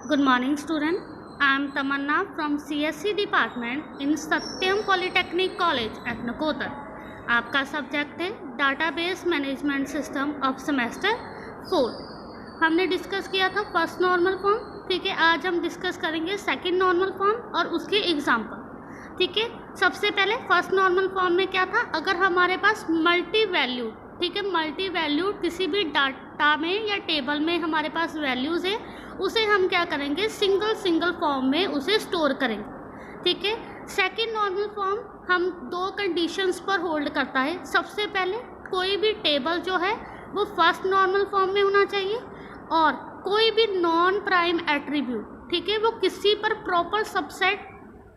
Good morning, student. I am Tamanna from CSC department in Satyam Polytechnic College at Nakotar. आपका subject है database management system of semester 4। हमने discuss किया था first normal form, ठीक है। आज हम डिस्कस करेंगे सेकंड नॉर्मल फॉर्म और उसके एग्जाम्पल, ठीक है। सबसे पहले फर्स्ट नॉर्मल फॉर्म में क्या था, अगर हमारे पास मल्टी वैल्यू, ठीक है, मल्टी वैल्यू किसी भी डाटा में या टेबल में हमारे पास वैल्यूज़ है, उसे हम क्या करेंगे, सिंगल फॉर्म में उसे स्टोर करेंगे, ठीक है। सेकंड नॉर्मल फॉर्म हम दो कंडीशंस पर होल्ड करता है। सबसे पहले कोई भी टेबल जो है वो फर्स्ट नॉर्मल फॉर्म में होना चाहिए, और कोई भी नॉन प्राइम एट्रीब्यूट, ठीक है, वो किसी पर प्रॉपर सबसेट,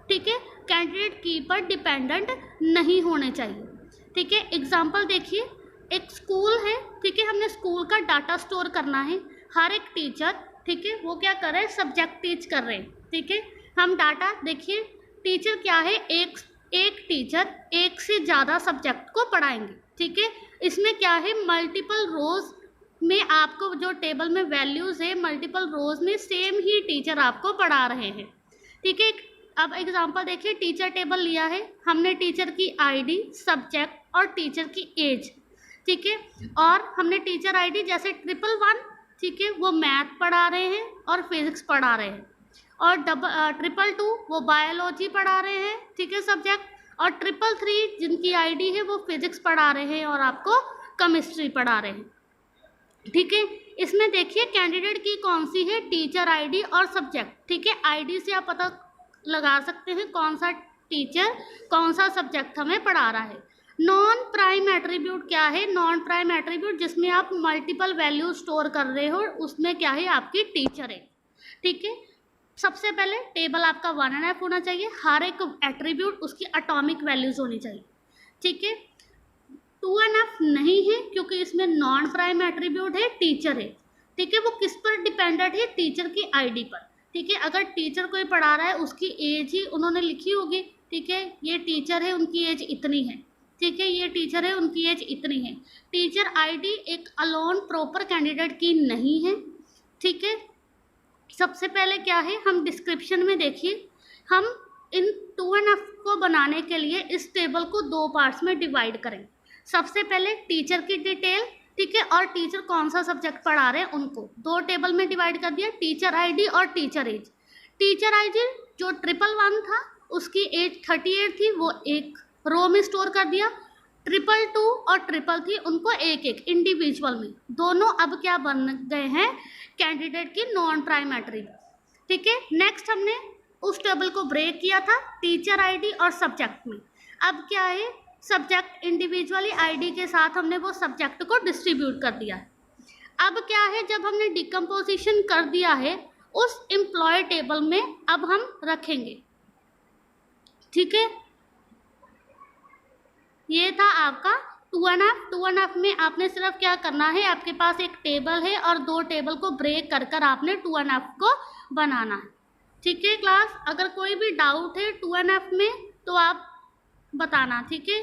ठीक है, कैंडिडेट की पर डिपेंडेंट नहीं होने चाहिए, ठीक है। एग्जाम्पल देखिए, एक स्कूल है, ठीक है, हमने स्कूल का डाटा स्टोर करना है। हर एक टीचर, ठीक है, वो क्या कर रहे हैं, सब्जेक्ट टीच कर रहे हैं, ठीक है। हम डाटा देखिए, टीचर क्या है, एक टीचर एक से ज़्यादा सब्जेक्ट को पढ़ाएंगे, ठीक है। इसमें क्या है, मल्टीपल रोज में आपको जो टेबल में वैल्यूज़ है, मल्टीपल रोज में सेम ही टीचर आपको पढ़ा रहे हैं, ठीक है। अब एग्जांपल देखिए, टीचर टेबल लिया है हमने, टीचर की आईडी, सब्जेक्ट और टीचर की एज, ठीक है। और हमने टीचर आईडी जैसे 111, ठीक है, वो मैथ पढ़ा रहे हैं और फिजिक्स पढ़ा रहे हैं, और 222 वो बायोलॉजी पढ़ा रहे हैं, ठीक है, सब्जेक्ट, और 333 जिनकी आईडी है वो फिजिक्स पढ़ा रहे हैं और आपको केमिस्ट्री पढ़ा रहे हैं, ठीक है। इसमें देखिए कैंडिडेट की कौन सी है, टीचर आईडी और सब्जेक्ट, ठीक है। आईडी से आप पता लगा सकते हैं कौन सा टीचर कौन सा सब्जेक्ट हमें पढ़ा रहा है। नॉन प्राइम एट्रीब्यूट क्या है, नॉन प्राइम एट्रीब्यूट जिसमें आप मल्टीपल वैल्यू स्टोर कर रहे हो, उसमें क्या है, आपकी टीचर है, ठीक है। सबसे पहले टेबल आपका 1NF होना चाहिए, हर एक एट्रीब्यूट उसकी एटॉमिक वैल्यूज होनी चाहिए, ठीक है। 2NF नहीं है क्योंकि इसमें नॉन प्राइम एट्रीब्यूट है, टीचर है, ठीक है। वो किस पर डिपेंडेंट है, टीचर की आईडी पर, ठीक है। अगर टीचर कोई पढ़ा रहा है उसकी एज ही उन्होंने लिखी होगी, ठीक है, ये टीचर है उनकी एज इतनी है, ठीक है, ये टीचर है उनकी एज इतनी है। टीचर आईडी एक अलोन प्रॉपर कैंडिडेट की नहीं है, ठीक है। सबसे पहले क्या है, हम डिस्क्रिप्शन में देखिए, हम इन 2NF को बनाने के लिए इस टेबल को दो पार्ट्स में डिवाइड करें। सबसे पहले टीचर की डिटेल, ठीक है, और टीचर कौन सा सब्जेक्ट पढ़ा रहे हैं उनको दो टेबल में डिवाइड कर दिया, टीचर आईडी और टीचर एज। टीचर आईडी जो 111 था उसकी एज 38 थी, वो एक रो में स्टोर कर दिया। 222 और 333 उनको एक एक इंडिविजुअल में, दोनों अब क्या बन गए हैं, कैंडिडेट की नॉन प्राइम एट्रीब्यूट, ठीक है। नेक्स्ट हमने उस टेबल को ब्रेक किया था टीचर आईडी और सब्जेक्ट में। अब क्या है, सब्जेक्ट इंडिविजुअली आईडी के साथ हमने वो सब्जेक्ट को डिस्ट्रीब्यूट कर दिया है। अब क्या है, जब हमने डिकम्पोजिशन कर दिया है उस एम्प्लॉय टेबल में अब हम रखेंगे, ठीक है। ये था आपका 2NF। 2NF में आपने सिर्फ क्या करना है, आपके पास एक टेबल है और दो टेबल को ब्रेक कर कर आपने 2NF को बनाना है, ठीक है। क्लास अगर कोई भी डाउट है 2NF में तो आप बताना, ठीक है।